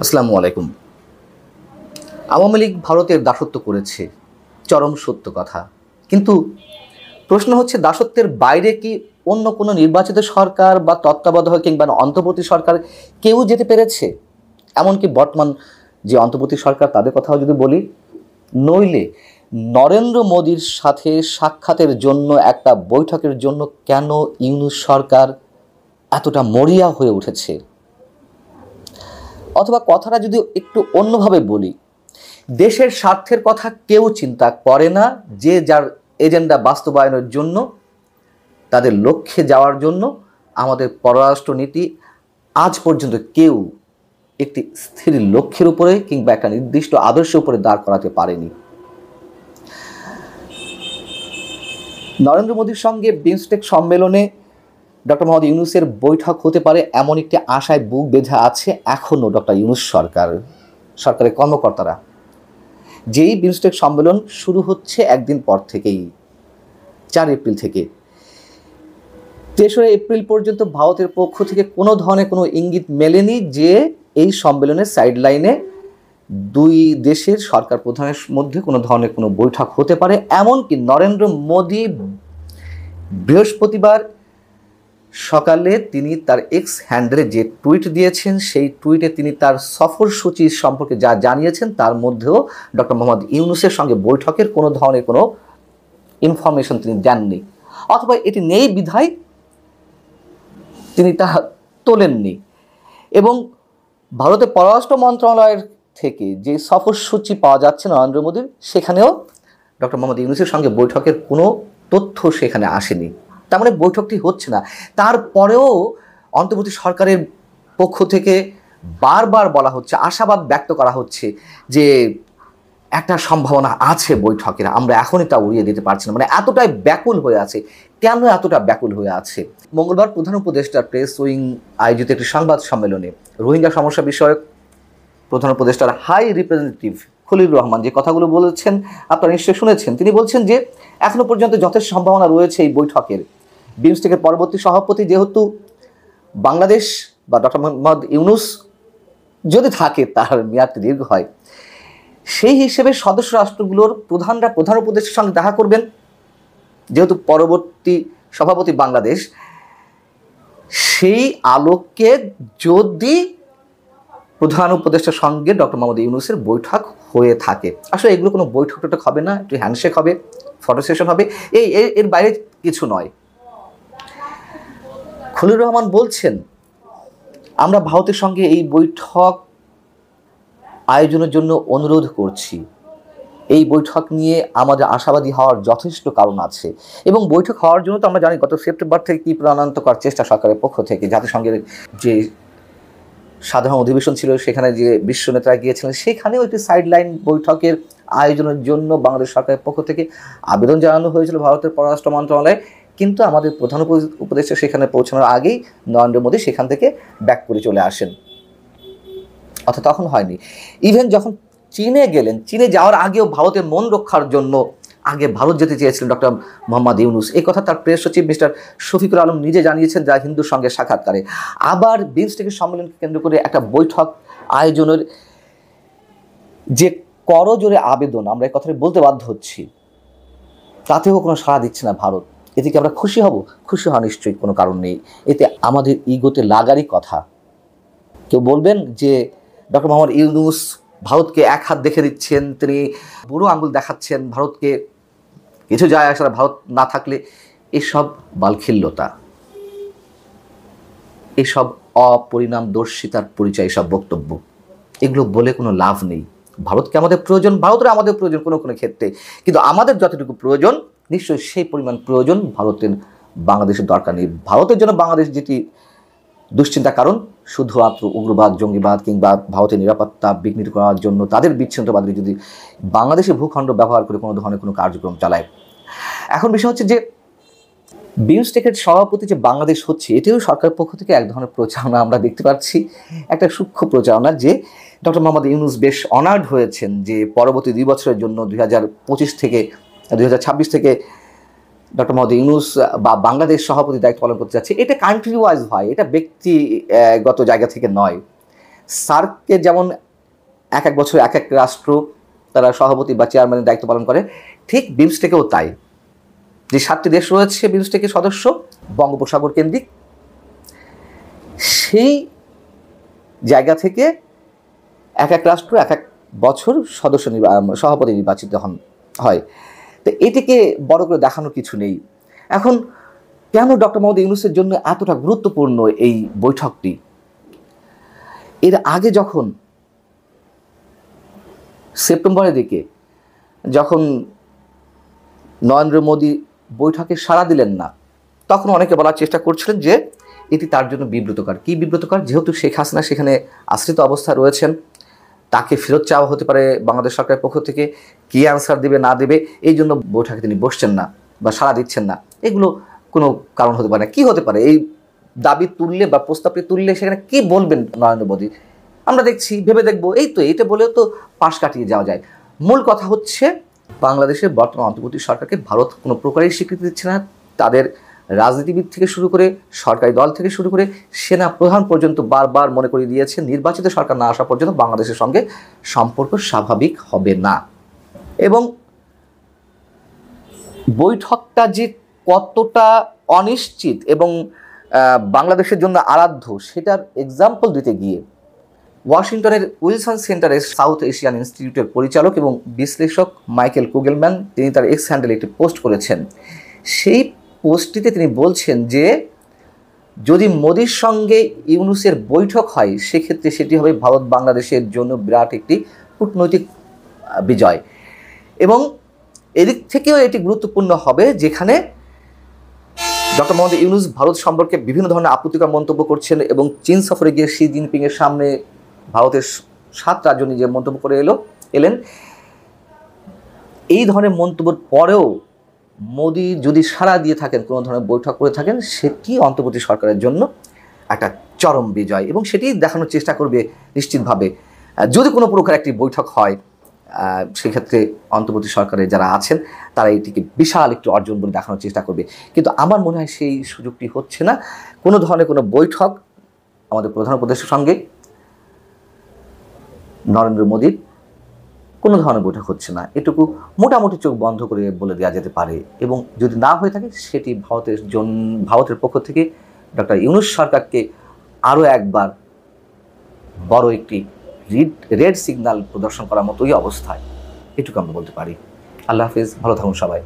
আসসালামু আলাইকুম। আওয়ামী লীগ ভারতের দাসত্ব করেছে, চরম সত্য কথা। কিন্তু প্রশ্ন হচ্ছে, দাসত্বের বাইরে কি অন্য কোনো নির্বাচিত সরকার বা তত্ত্বাবধায়ক কিংবা অন্তর্বর্তী সরকার কেউ যেতে পেরেছে? এমনকি বর্তমান যে অন্তর্বর্তী সরকার তাদের কথাও যদি বলি, নইলে নরেন্দ্র মোদীর সাথে সাক্ষাতের জন্য একটা বৈঠকের জন্য কেন ইউনূস সরকার এতটা মরিয়া হয়ে উঠেছে? অথবা কথাটা যদি একটু অন্যভাবে বলি, দেশের স্বার্থের কথা কেউ চিন্তা করে না, যে যার এজেন্ডা বাস্তবায়নের জন্য, তাদের লক্ষ্যে যাওয়ার জন্য আমাদের পররাষ্ট্রনীতি আজ পর্যন্ত কেউ একটি স্থির লক্ষ্যের উপরে কিংবা একটা নির্দিষ্ট আদর্শের উপরে দাঁড় করাতে পারেনি। নরেন্দ্র মোদীর সঙ্গে বিমস্টেক সম্মেলনে ডক্টর মোহাম্মদ ইউনূসের বৈঠক হতে পারে এমন একটি আশায় বুক বেঁধে আছে এখনও ডক্টর ইউনূস সরকারের কর্মকর্তারা। যেই বিমস্টেক সম্মেলন শুরু হচ্ছে একদিন পর থেকেই, 4 এপ্রিল থেকে 3রা এপ্রিল পর্যন্ত ভারতের পক্ষ থেকে কোনো ধরনের কোনো ইঙ্গিত মেলেনি যে এই সম্মেলনের সাইডলাইনে দুই দেশের সরকার প্রধানের মধ্যে কোনো ধরনের কোনো বৈঠক হতে পারে। এমনকি নরেন্দ্র মোদী বৃহস্পতিবার সকালে তিনি তার এক্স হ্যান্ডেলে যে টুইট দিয়েছেন, সেই টুইটে তিনি তার সফরসূচি সম্পর্কে যা জানিয়েছেন তার মধ্যেও ডক্টর মোহাম্মদ ইউনূসের সঙ্গে বৈঠকের কোনো ধরনের কোনো ইনফরমেশন তিনি দেননি, অথবা এটি নেই বিধায় তিনি তা তোলেননি। এবং ভারতের পররাষ্ট্র মন্ত্রণালয়ের থেকে যে সফরসূচি পাওয়া যাচ্ছে নরেন্দ্র মোদীর, সেখানেও ডক্টর মোহাম্মদ ইউনূসের সঙ্গে বৈঠকের কোনো তথ্য সেখানে আসেনি। তার মানে বৈঠকটি হচ্ছে না। তারপরেও অন্তর্বর্তী সরকারের পক্ষ থেকে বারবার বলা হচ্ছে, আশাবাদ ব্যক্ত করা হচ্ছে যে একটা সম্ভাবনা আছে বৈঠকের, আমরা এখনই তা উড়িয়ে দিতে পারছি না। মানে এতটাই ব্যাকুল হয়ে আছে। কেন এতটা ব্যাকুল হয়ে আছে? মঙ্গলবার প্রধান উপদেষ্টা প্রেস উইং আয়োজিত একটি সংবাদ সম্মেলনে রোহিঙ্গা সমস্যা বিষয়ক প্রধান উপদেষ্টার হাই রিপ্রেজেন্টেটিভ খলিলুর রহমান যে কথাগুলো বলেছেন আপনারা নিশ্চয়ই শুনেছেন। তিনি বলছেন যে এখনো পর্যন্ত যথেষ্ট সম্ভাবনা রয়েছে এই বৈঠকের। বিমস্টেকের পরবর্তী সভাপতি যেহেতু বাংলাদেশ বা ডক্টর মোহাম্মদ ইউনূস যদি থাকে, তার মেয়াদটি দীর্ঘ হয়, সেই হিসেবে সদস্য রাষ্ট্রগুলোর প্রধানরা প্রধান উপদেষ্টার সঙ্গে দেখা করবেন। যেহেতু পরবর্তী সভাপতি বাংলাদেশ, সেই আলোকে যদি প্রধান উপদেষ্টার সঙ্গে ডক্টর মোহাম্মদ ইউনূসের বৈঠক হয়ে থাকে, আসলে এগুলো কোনো বৈঠক টৈঠক হবে না, একটু হ্যান্ডশেক হবে, ফটো সেশন হবে, এর বাইরে কিছু নয়। খলিলুর রহমান বলছেন, আমরা ভারতের সঙ্গে এই বৈঠক আয়োজনের জন্য অনুরোধ করছি। এই বৈঠক নিয়ে আমাদের আশাবাদী হওয়ার যথেষ্ট কারণ আছে। এবং বৈঠক হওয়ার জন্য তো আমরা জানি গত সেপ্টেম্বর থেকে কী প্রাণান্তকর চেষ্টা সরকারের পক্ষ থেকে। জাতিসংঘের যে সাধারণ অধিবেশন ছিল, সেখানে যে বিশ্ব নেতারা গিয়েছিলেন, সেখানেও একটি সাইডলাইন বৈঠকের আয়োজনের জন্য বাংলাদেশ সরকারের পক্ষ থেকে আবেদন জানানো হয়েছিল ভারতের পররাষ্ট্র মন্ত্রণালয়ে। কিন্তু আমাদের প্রধান উপদেষ্টা সেখানে পৌঁছানোর আগেই নরেন্দ্র মোদী সেখান থেকে ব্যাক করে চলে আসেন, অর্থাৎ তখন হয়নি। ইভেন যখন চীনে গেলেন, চীনে যাওয়ার আগেও ভারতের মন রক্ষার জন্য আগে ভারত যেতে চেয়েছিলেন ডক্টর মোহাম্মদ ইউনূস। এই কথা তার প্রেস সচিব মিস্টার শফিকুল আলম নিজে জানিয়েছেন, যা হিন্দুর সঙ্গে সাক্ষাৎকারে। আবার বিমস্টেকের সম্মেলনকে কেন্দ্র করে একটা বৈঠক আয়োজনের যে করজোড়ে আবেদন, আমরা এই কথাটি বলতে বাধ্য হচ্ছি, তাতেও কোনো সাড়া দিচ্ছে না ভারত। এতে কি আমরা খুশি হব? খুশি হওয়া নিশ্চয়ই কোনো কারণ নেই। এতে আমাদের ইগোতে লাগারই কথা। কেউ বলবেন যে ডক্টর মোহাম্মদ ইউনূস ভারতকে এক হাত দেখে দিচ্ছেন, তিনি বুড়ো আঙুল দেখাচ্ছেন ভারতকে, কিছু যায় আসে না ভারত না থাকলে। এসব বালখিল্যতা, এসব অপরিণামদর্শিতার পরিচয়, এসব বক্তব্য, এগুলো বলে কোনো লাভ নেই। ভারতকে আমাদের প্রয়োজন, ভারতের আমাদের প্রয়োজন কোনো কোনো ক্ষেত্রে, কিন্তু আমাদের যতটুকু প্রয়োজন নিশ্চয়ই সেই পরিমাণ প্রয়োজন ভারতের বাংলাদেশের দরকার নেই। ভারতের জন্য বাংলাদেশ যেটি দুশ্চিন্তার কারণ, শুধুমাত্র উগ্রবাদ, জঙ্গিবাদ কিংবা ভারতের নিরাপত্তা বিঘ্নিত করার জন্য তাদের বিচ্ছিন্নতাবাদী যদি বাংলাদেশের ভূখণ্ড ব্যবহার করে কোনো ধরনের কোনো কার্যক্রম চালায়। এখন বিষয় হচ্ছে যে বিমস্টেকের সভাপতি যে বাংলাদেশ হচ্ছে, এটিও সরকারের পক্ষ থেকে এক ধরনের প্রচারণা আমরা দেখতে পাচ্ছি, একটা সূক্ষ্ম প্রচারণা, যে ডক্টর মোহাম্মদ ইউনূস বেশ অনার্ড হয়েছেন যে পরবর্তী 2 বছরের জন্য 2025 থেকে 2026 থেকে ডক্টর মোহাম্মদ ইউনূস বা বাংলাদেশ সভাপতি দায়িত্ব পালন করতে যাচ্ছে। এটা কান্ট্রি ওয়াইজ হয়, এটা ব্যক্তিগত জায়গা থেকে নয়। সার্ককে যেমন এক এক বছর এক এক রাষ্ট্র তারা সভাপতি বা চেয়ারম্যানের দায়িত্ব পালন করে, ঠিক বিমস্টেকেও তাই। যে 7টি দেশ রয়েছে বিমস্টেকের সদস্য বঙ্গোপসাগর কেন্দ্রিক, সেই জায়গা থেকে এক এক রাষ্ট্র এক এক বছর সভাপতি নির্বাচিত হয়। তো এটিকে বড় করে দেখানোর কিছু নেই। এখন কেন ডক্টর মোহাম্মদ ইউনূসের জন্য এতটা গুরুত্বপূর্ণ এই বৈঠকটি? এর আগে যখন সেপ্টেম্বরের দিকে যখন নরেন্দ্র মোদী বৈঠকে সাড়া দিলেন না, তখন অনেকে বলার চেষ্টা করছিলেন যে এটি তার জন্য বিব্রতকর। কি বিব্রতকর? যেহেতু শেখ হাসিনা সেখানে আশ্রিত অবস্থায় রয়েছেন, তাকে ফেরত চাওয়া হতে পারে বাংলাদেশ সরকারের পক্ষ থেকে, কি অ্যান্সার দেবে না দেবে, এই জন্য বৈঠকে তিনি বসছেন না বা সাড়া দিচ্ছেন না। এগুলো কোনো কারণ হতে পারে না। কী হতে পারে? এই দাবি তুললে বা প্রস্তাবটি তুললে সেখানে কি বলবেন নরেন্দ্র মোদী? আমরা দেখছি, ভেবে দেখবো, এই তো এটা বলেও তো পাশ কাটিয়ে যাওয়া যায়। মূল কথা হচ্ছে বাংলাদেশের বর্তমান অন্তর্বর্তী সরকারকে ভারত কোনো প্রকারেই স্বীকৃতি দিচ্ছে না। তাদের রাজনীতিবিদ থেকে শুরু করে সরকারি দল থেকে শুরু করে সেনা প্রধান পর্যন্ত বারবার মনে করিয়ে দিয়েছে নির্বাচিত সরকার না আসা পর্যন্ত বাংলাদেশের সঙ্গে সম্পর্ক স্বাভাবিক হবে না। এবং বৈঠকটা যে কতটা অনিশ্চিত এবং বাংলাদেশের জন্য আরাধ্য সেটার এক্সাম্পল দিতে গিয়ে ওয়াশিংটনের উইলসন সেন্টারের সাউথ এশিয়ান ইনস্টিটিউটের পরিচালক এবং বিশ্লেষক মাইকেল কুগেলম্যান তিনি তার এক্স হ্যান্ডেলে একটি পোস্ট করেছেন। সেই পোস্টটিতে তিনি বলছেন যে যদি মোদির সঙ্গে ইউনূসের বৈঠক হয় সেক্ষেত্রে সেটি হবে ভারত বাংলাদেশের জন্য বিরাট একটি কূটনৈতিক বিজয়, এবং এদিক থেকেও এটি গুরুত্বপূর্ণ হবে যেখানে ডক্টর মোহাম্মদ ইউনূস ভারত সম্পর্কে বিভিন্ন ধরনের আপত্তিকর মন্তব্য করছেন এবং চীন সফরে গিয়ে শি জিনপিংয়ের সামনে ভারতের 7 রাজ্য নিয়ে মন্তব্য করে এলেন। এই ধরনের মন্তব্যের পরেও মোদি যদি সাড়া দিয়ে থাকেন, কোনো ধরনের বৈঠক করে থাকেন, সেটি অন্তর্বর্তী সরকারের জন্য একটা চরম বিজয়, এবং সেটি দেখানোর চেষ্টা করবে নিশ্চিতভাবে। যদি কোনো প্রকার একটি বৈঠক হয় সেক্ষেত্রে অন্তর্বর্তী সরকারের যারা আছেন তারা এটিকে বিশাল একটি অর্জন বলে দেখানোর চেষ্টা করবে। কিন্তু আমার মনে হয় সেই সুযোগটি হচ্ছে না। কোনো ধরনের কোনো বৈঠক আমাদের প্রধান উপদেষ্টার সঙ্গে নরেন্দ্র মোদীর কোনো ধরনের বৈঠক হচ্ছে না, এটুকু মোটামুটি চোখ বন্ধ করে বলে দেওয়া যেতে পারে। এবং যদি না হয়ে থাকে সেটি ভারতের পক্ষ থেকে ডক্টর ইউনূস সরকারকে আরও একবার বড় একটি রেড সিগন্যাল প্রদর্শন করার মতোই অবস্থায়, এটুকু আমরা বলতে পারি। আল্লাহ হাফিজ, ভালো থাকুন সবাই।